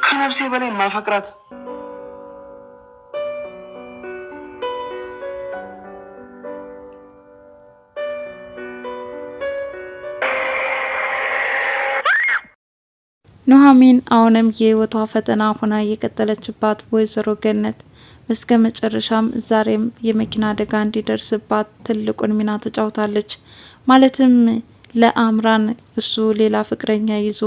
ከነፍሴ በላይ ማፈቅራት ኑሐሚን አሁንም የህይወቷ ፈተና ሆና የቀጠለችባት ወይዘሮ ገነት እስከ መጨረሻም ዛሬም የመኪና አደጋ እንዲደርስባት ትልቁን ሚና ተጫውታለች። ማለትም ለአምራን እሱ ሌላ ፍቅረኛ ይዞ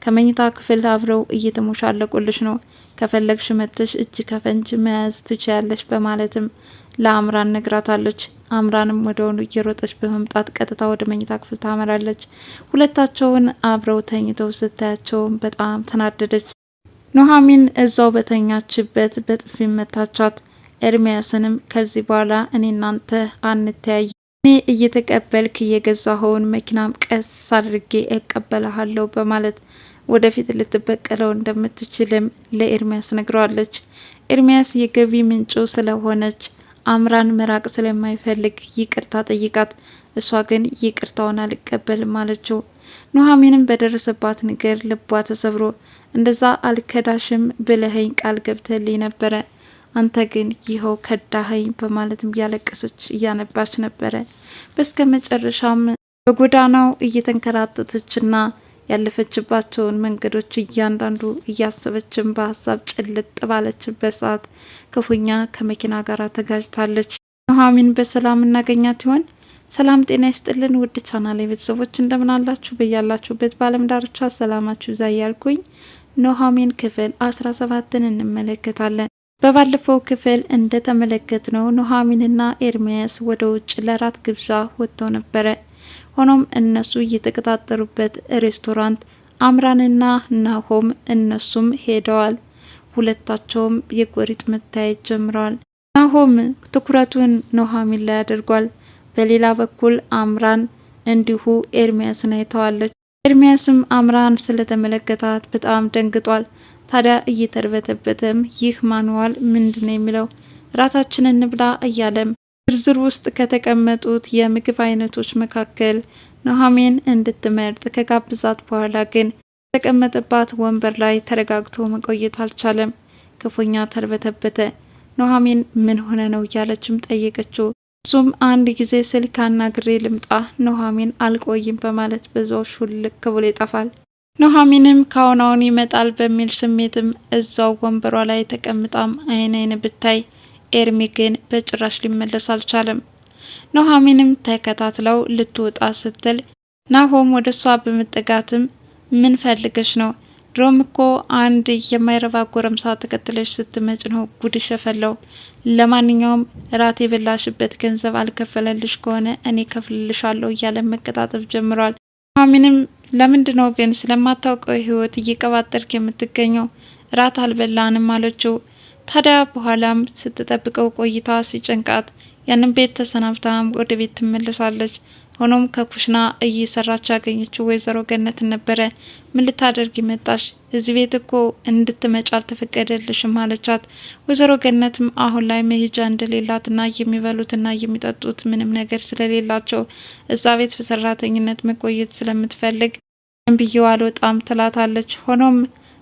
ከመኝታ ክፍል አብረው እየተሞሻለቁልሽ ነው፣ ከፈለግሽ መጥተሽ እጅ ከፈንጅ መያዝ ትችያለሽ በማለትም ለአምራን ነግራታለች። አምራንም ወደሆኑ እየሮጠች በመምጣት ቀጥታ ወደ መኝታ ክፍል ታመራለች። ሁለታቸውን አብረው ተኝተው ስታያቸውም በጣም ተናደደች። ኑሐሚን እዛው በተኛችበት በጥፊ መታቻት። ኤርሚያስንም ከዚህ በኋላ እኔ እናንተ አንተያይ፣ እኔ እየተቀበልክ የገዛኸውን መኪናም ቀስ አድርጌ እቀበልሃለሁ በማለት ወደፊት ልትበቀለው እንደምትችልም ለኤርሚያስ ነግረዋለች። ኤርሚያስ የገቢ ምንጩ ስለሆነች አምራን መራቅ ስለማይፈልግ ይቅርታ ጠይቃት፣ እሷ ግን ይቅርታውን አልቀበልም አለችው። ኑሐሚንም በደረሰባት ነገር ልቧ ተሰብሮ እንደዛ አልከዳሽም ብለኸኝ ቃል ገብተልኝ ነበረ፣ አንተ ግን ይኸው ከዳኸኝ በማለትም እያለቀሰች እያነባች ነበረ። በስከ መጨረሻም በጎዳናው እየተንከራተተችና ያለፈችባቸውን መንገዶች እያንዳንዱ እያሰበችን በሀሳብ ጭልጥ ባለችበት ሰዓት ክፉኛ ከመኪና ጋር ተጋጅታለች። ኑሐሚን በሰላም እናገኛት ይሆን? ሰላም ጤና ይስጥልን ውድ ቻናሌ ቤተሰቦች እንደምን አላችሁ? በያላችሁበት በዓለም ዳርቻ ሰላማችሁ ይብዛ እያልኩኝ ኑሐሚን ክፍል 17ን እንመለከታለን። በባለፈው ክፍል እንደተመለከትነው ኑሐሚንና ኤርሚያስ ወደ ውጭ ለራት ግብዣ ወጥተው ነበረ። ሆኖም እነሱ እየተቀጣጠሩበት ሬስቶራንት አምራንና ናሆም እነሱም ሄደዋል። ሁለታቸውም የጎሪጥ መታየት ጀምረዋል። ናሆም ትኩረቱን ኑሐሚን ላይ አድርጓል። በሌላ በኩል አምራን እንዲሁ ኤርሚያስን አይተዋለች። ኤርሚያስም አምራን ስለተመለከታት በጣም ደንግጧል። ታዲያ እየተርበተበተም ይህ ማንዋል ምንድነው የሚለው ራታችንን እንብላ እያለም ዝርዝር ውስጥ ከተቀመጡት የምግብ አይነቶች መካከል ኑሐሚን እንድትመርጥ ከጋብዛት በኋላ ግን የተቀመጠባት ወንበር ላይ ተረጋግቶ መቆየት አልቻለም። ክፉኛ ተርበተበተ። ኑሐሚን ምን ሆነ ነው እያለችም ጠየቀችው። እሱም አንድ ጊዜ ስልክ አናግሬ ልምጣ፣ ኑሐሚን አልቆይም በማለት በዛው ሹልክ ብሎ ይጠፋል። ኑሐሚንም ካሁን ይመጣል በሚል ስሜትም እዛው ወንበሯ ላይ ተቀምጣም አይን ብታይ ኤርሚ ግን በጭራሽ ሊመለስ አልቻለም። ኑሐሚንም ተከታትለው ልትወጣ ስትል ናሆም ወደ እሷ በመጠጋትም ምን ፈልገሽ ነው? ድሮም እኮ አንድ የማይረባ ጎረምሳ ተከትለሽ ስትመጭ ነው ጉድሽ የፈለው። ለማንኛውም ራት የበላሽበት ገንዘብ አልከፈለልሽ ከሆነ እኔ ከፍልልሻለሁ እያለ መቀጣጠፍ ጀምሯል። ኑሐሚንም ለምንድነው ግን ስለማታውቀው ህይወት እየቀባጠርክ የምትገኘው? ራት አልበላንም አለችው። ታዲያ በኋላም ስትጠብቀው ቆይታ ሲጨንቃት ያንን ቤት ተሰናብታም ወደ ቤት ትመለሳለች። ሆኖም ከኩሽና እየሰራች ያገኘችው ወይዘሮ ገነትን ነበረ። ምን ልታደርጊ መጣሽ? እዚህ ቤት እኮ እንድትመጪ አልተፈቀደልሽም አለቻት። ወይዘሮ ገነትም አሁን ላይ መሄጃ እንደሌላትና የሚበሉትና የሚጠጡት ምንም ነገር ስለሌላቸው እዛ ቤት በሰራተኝነት መቆየት ስለምትፈልግ ብዬው አልወጣም ትላታለች። ሆኖም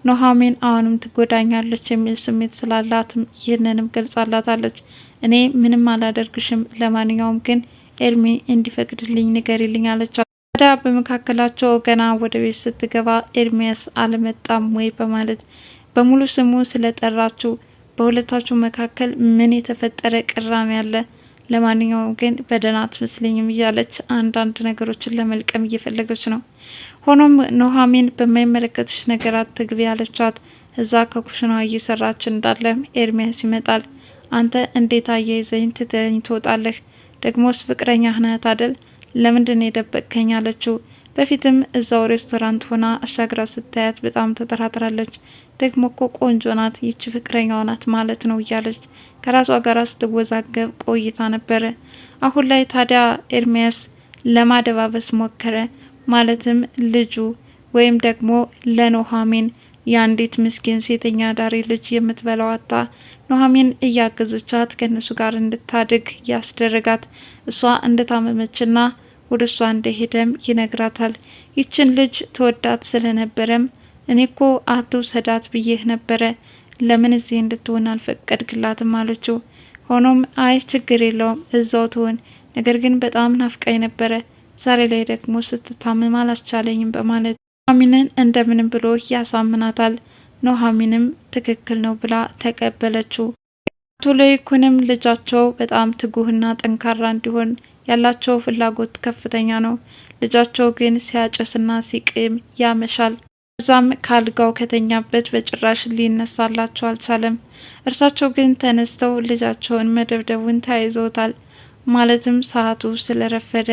ኑሐሚን አሁንም ትጎዳኛለች የሚል ስሜት ስላላትም ይህንንም ገልጻላታለች። እኔ ምንም አላደርግሽም፣ ለማንኛውም ግን ኤርሚ እንዲፈቅድልኝ ንገሪልኝ አለቻት። ታዲያ በመካከላቸው ገና ወደ ቤት ስትገባ ኤርሚያስ አልመጣም ወይ በማለት በሙሉ ስሙ ስለጠራችው በሁለታቸው መካከል ምን የተፈጠረ ቅራኔ ያለ፣ ለማንኛውም ግን በደህና አትመስለኝም እያለች አንዳንድ ነገሮችን ለመልቀም እየፈለገች ነው። ሆኖም ኑሐሚን በማይመለከትሽ ነገር አትግቢ አለቻት። እዛ ከኩሽና እየሰራች እንዳለም ኤርሚያስ ይመጣል። አንተ እንዴት አያይዘኝ ትተኝ ትወጣለህ? ደግሞስ ፍቅረኛህ ናት አይደል? ለምንድን የደበቅከኝ አለችው። በፊትም እዛው ሬስቶራንት ሆና አሻግራ ስታያት በጣም ተጠራጥራለች። ደግሞ እኮ ቆንጆ ናት፣ ይቺ ፍቅረኛዋ ናት ማለት ነው እያለች ከራሷ ጋር ስትወዛገብ ቆይታ ነበረ። አሁን ላይ ታዲያ ኤርሚያስ ለማደባበስ ሞከረ። ማለትም ልጁ ወይም ደግሞ ለኑሐሚን የአንዲት ምስኪን ሴተኛ ዳሪ ልጅ የምትበላው አጣ ኑሐሚን እያገዘቻት ከነሱ ጋር እንድታድግ ያስደረጋት። እሷ እንደታመመችና ወደ እሷ እንደሄደም ይነግራታል። ይችን ልጅ ተወዳት ስለነበረም እኔ እኮ አትውሰዳት ብዬህ ነበረ፣ ለምን እዚህ እንድትሆን አልፈቀድክላትም አለችው። ሆኖም አይ ችግር የለውም እዛው ትሆን፣ ነገር ግን በጣም ናፍቃኝ ነበረ፣ ዛሬ ላይ ደግሞ ስትታመም አላስቻለኝም በማለት ኑሐሚንን እንደምንም ብሎ ያሳምናታል። ኑሐሚንም ትክክል ነው ብላ ተቀበለችው። አቶ ለይኩንም ልጃቸው በጣም ትጉህና ጠንካራ እንዲሆን ያላቸው ፍላጎት ከፍተኛ ነው። ልጃቸው ግን ሲያጨስና ሲቅም ያመሻል። እዛም ካልጋው ከተኛበት በጭራሽ ሊነሳላቸው አልቻለም። እርሳቸው ግን ተነስተው ልጃቸውን መደብደቡን ተያይዘውታል። ማለትም ሰዓቱ ስለረፈደ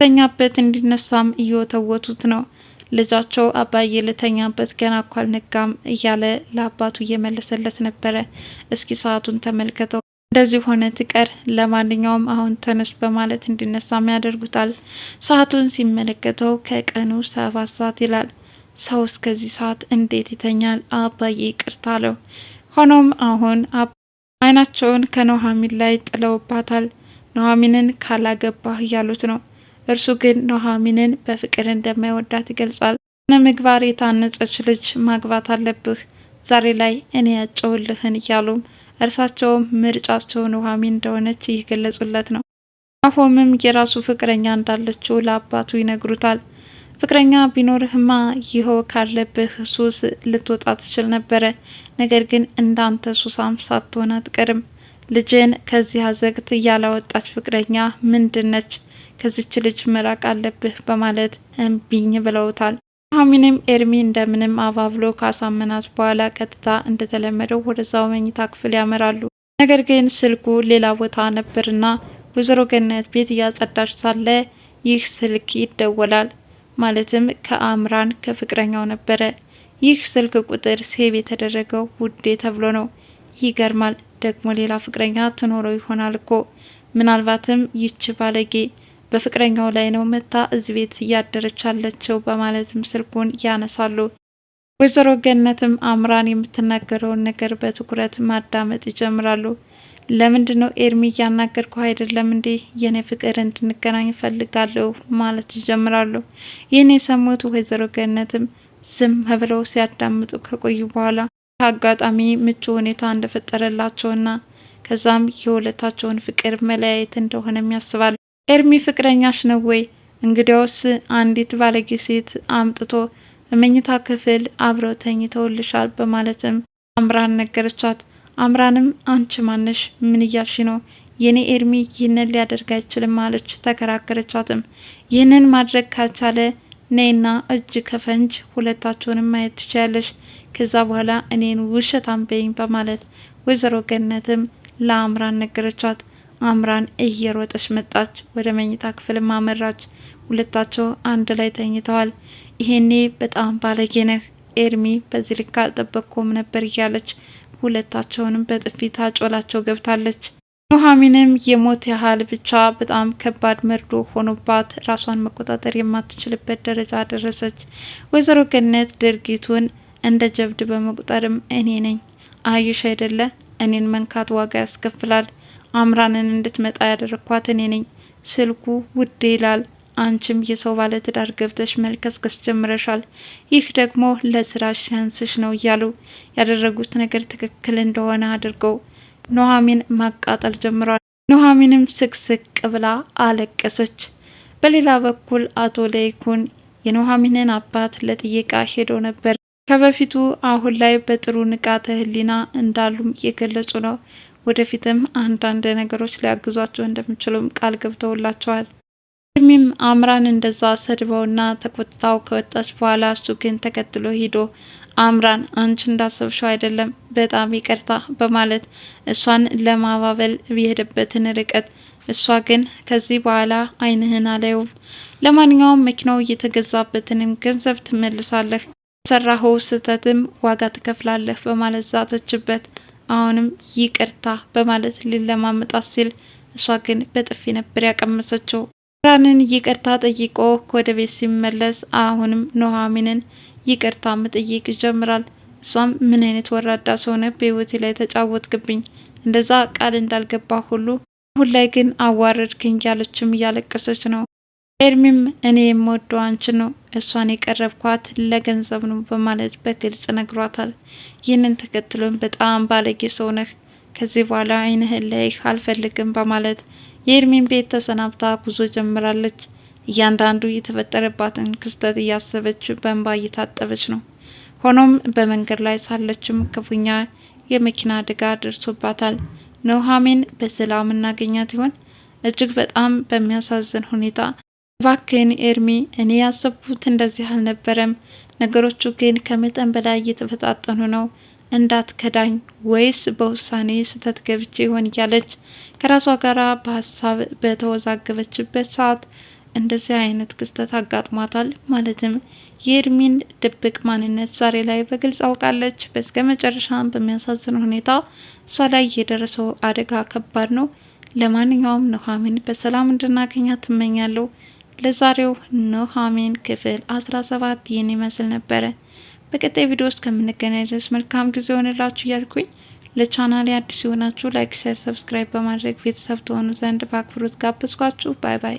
ከተኛበት እንዲነሳም እየወተወቱት ነው። ልጃቸው አባዬ ልተኛበት ገና እኮ አልነጋም እያለ ለአባቱ እየመለሰለት ነበረ። እስኪ ሰዓቱን ተመልከተው እንደዚህ ሆነ ትቀር፣ ለማንኛውም አሁን ተነስ በማለት እንዲነሳም ያደርጉታል። ሰዓቱን ሲመለከተው ከቀኑ 7 ሰዓት ይላል። ሰው እስከዚህ ሰዓት እንዴት ይተኛል? አባዬ ይቅርታ አለው። ሆኖም አሁን አይናቸውን ከኑሐሚን ላይ ጥለውባታል። ኑሐሚንን ካላገባህ እያሉት ነው። እርሱ ግን ኑሐሚንን በፍቅር እንደማይወዳት ይገልጻል። ምግባር የታነጸች ልጅ ማግባት አለብህ፣ ዛሬ ላይ እኔ ያጨውልህን እያሉም እርሳቸውም ምርጫቸው ኑሐሚን እንደሆነች እየገለጹለት ነው። ናሆምም የራሱ ፍቅረኛ እንዳለችው ለአባቱ ይነግሩታል። ፍቅረኛ ቢኖርህማ ይኸው ካለብህ ሱስ ልትወጣ ትችል ነበረ፣ ነገር ግን እንዳንተ ሱሳም ሳትሆን አትቀርም። ልጅን ከዚህ አዘግት ያላወጣች ፍቅረኛ ምንድነች? ከዚች ልጅ መራቅ አለብህ በማለት እምቢኝ ብለውታል። ኑሐሚንም ኤርሚ እንደምንም አባብሎ ካሳመናት በኋላ ቀጥታ እንደተለመደው ወደዛው መኝታ ክፍል ያመራሉ። ነገር ግን ስልኩ ሌላ ቦታ ነበርና ወይዘሮ ገነት ቤት እያጸዳች ሳለ ይህ ስልክ ይደወላል። ማለትም ከአምራን ከፍቅረኛው ነበረ። ይህ ስልክ ቁጥር ሴቭ የተደረገው ውዴ ተብሎ ነው። ይገርማል። ደግሞ ሌላ ፍቅረኛ ትኖረው ይሆናል እኮ። ምናልባትም ይች ባለጌ በፍቅረኛው ላይ ነው መታ እዚህ ቤት እያደረች አለችው በማለትም ስልኩን ያነሳሉ። ወይዘሮ ገነትም አምራን የምትናገረውን ነገር በትኩረት ማዳመጥ ይጀምራሉ። ለምንድነው ኤርሚ እያናገርኩ አይደለም እንዴ? የኔ ፍቅር እንድንገናኝ ፈልጋለሁ ማለት ይጀምራሉ። ይህን የሰሙት ወይዘሮ ገነትም ዝም ብለው ሲያዳምጡ ከቆዩ በኋላ አጋጣሚ ምቹ ሁኔታ እንደፈጠረላቸውና ከዛም የሁለታቸውን ፍቅር መለያየት እንደሆነም ያስባሉ። ኤርሚ ፍቅረኛሽ ነው ወይ? እንግዲያውስ አንዲት ባለጌ ሴት አምጥቶ በመኝታ ክፍል አብረው ተኝተውልሻል በማለትም አምራን ነገረቻት። አምራንም አንቺ ማነሽ? ምን እያልሽ ነው? የኔ ኤርሚ ይህንን ሊያደርግ አይችልም ማለች። ተከራከረቻትም። ይህንን ማድረግ ካልቻለ ነይና እጅ ከፈንጅ ሁለታቸውንም ማየት ትችያለሽ፣ ከዛ በኋላ እኔን ውሸታም በይኝ በማለት ወይዘሮ ገነትም ለአምራን ነገረቻት። አምራን እየሮጠች መጣች፣ ወደ መኝታ ክፍል አመራች። ሁለታቸው አንድ ላይ ተኝተዋል። ይሄኔ በጣም ባለጌ ነህ ኤርሚ፣ በዚህ ልክ አልጠበቅኩም ነበር እያለች ሁለታቸውንም በጥፊ ታጮላቸው ገብታለች። ኑሐሚንም የሞት ያህል ብቻ በጣም ከባድ መርዶ ሆኖባት ራሷን መቆጣጠር የማትችልበት ደረጃ ደረሰች። ወይዘሮ ገነት ድርጊቱን እንደ ጀብድ በመቁጠርም እኔ ነኝ አይሽ አይደለ፣ እኔን መንካት ዋጋ ያስከፍላል፣ አምራንን እንድትመጣ ያደረኳት እኔ ነኝ፣ ስልኩ ውዴ ይላል፣ አንቺም የሰው ባለ ትዳር ገብተሽ መልከስከስ ጀምረሻል፣ ይህ ደግሞ ለስራሽ ሲያንስሽ ነው እያሉ ያደረጉት ነገር ትክክል እንደሆነ አድርገው ኑሐሚን ማቃጠል ጀምሯል። ኑሐሚንም ስቅስቅ ብላ አለቀሰች። በሌላ በኩል አቶ ለይኩን የኑሐሚንን አባት ለጥየቃ ሄዶ ነበር። ከበፊቱ አሁን ላይ በጥሩ ንቃተ ህሊና እንዳሉም የገለጹ ነው። ወደፊትም አንዳንድ ነገሮች ሊያግዟቸው እንደሚችሉም ቃል ገብተውላቸዋል። እድሜም አምራን እንደዛ ሰድበውና ተቆጥታው ከወጣች በኋላ እሱ ግን ተከትሎ ሂዶ አምራን አንቺ እንዳሰብሽው አይደለም፣ በጣም ይቅርታ በማለት እሷን ለማባበል የሄደበትን ርቀት እሷ ግን ከዚህ በኋላ አይንህን አላየውም፣ ለማንኛውም መኪናው እየተገዛበትንም ገንዘብ ትመልሳለህ፣ ሰራኸው ስህተትም ዋጋ ትከፍላለህ በማለት ዛተችበት። አሁንም ይቅርታ በማለት ሊለማመጣት ሲል እሷ ግን በጥፊ ነበር ያቀመሰችው። አምራንን ይቅርታ ጠይቆ ወደ ቤት ሲመለስ አሁንም ኑሐሚንን ይቅርታ መጠየቅ ይጀምራል። እሷም ምን አይነት ወራዳ ሰውነ በህይወቴ ላይ ተጫወትክብኝ፣ እንደዛ ቃል እንዳልገባ ሁሉ አሁን ላይ ግን አዋረድክኝ ያለችም እያለቀሰች ነው። ኤርሚም እኔ የምወደው አንቺን ነው፣ እሷን የቀረብኳት ለገንዘብ ነው በማለት በግልጽ ነግሯታል። ይህንን ተከትሎም በጣም ባለጌ ሰው ነህ፣ ከዚህ በኋላ ዓይንህን ላይህ አልፈልግም በማለት የኤርሚን ቤት ተሰናብታ ጉዞ ጀምራለች። እያንዳንዱ የተፈጠረባትን ክስተት እያሰበች በእንባ እየታጠበች ነው። ሆኖም በመንገድ ላይ ሳለችም ክፉኛ የመኪና አደጋ ደርሶባታል። ኑሐሚን በሰላም እናገኛት ይሆን? እጅግ በጣም በሚያሳዝን ሁኔታ እባክህን ኤርሚ፣ እኔ ያሰብኩት እንደዚህ አልነበረም፣ ነገሮቹ ግን ከመጠን በላይ እየተፈጣጠኑ ነው፣ እንዳትከዳኝ ወይስ በውሳኔ ስህተት ገብቼ ይሆን እያለች ከራሷ ጋር በሀሳብ በተወዛገበችበት ሰዓት እንደዚህ አይነት ክስተት አጋጥሟታል። ማለትም የኤርሚን ድብቅ ማንነት ዛሬ ላይ በግልጽ አውቃለች። በስከ መጨረሻም በሚያሳዝን ሁኔታ እሷ ላይ የደረሰው አደጋ ከባድ ነው። ለማንኛውም ኑሐሚን በሰላም እንድናገኛት ትመኛለሁ። ለዛሬው ኑሐሚን ክፍል 17 ይህን ይመስል ነበረ። በቀጣይ ቪዲዮ ውስጥ ከምንገናኝ ድረስ መልካም ጊዜ ሆነላችሁ እያልኩኝ ለቻናሌ አዲስ የሆናችሁ ላይክ፣ ሼር፣ ሰብስክራይብ በማድረግ ቤተሰብ ተሆኑ ዘንድ በአክብሮት ጋብዝኳችሁ። ባይ ባይ።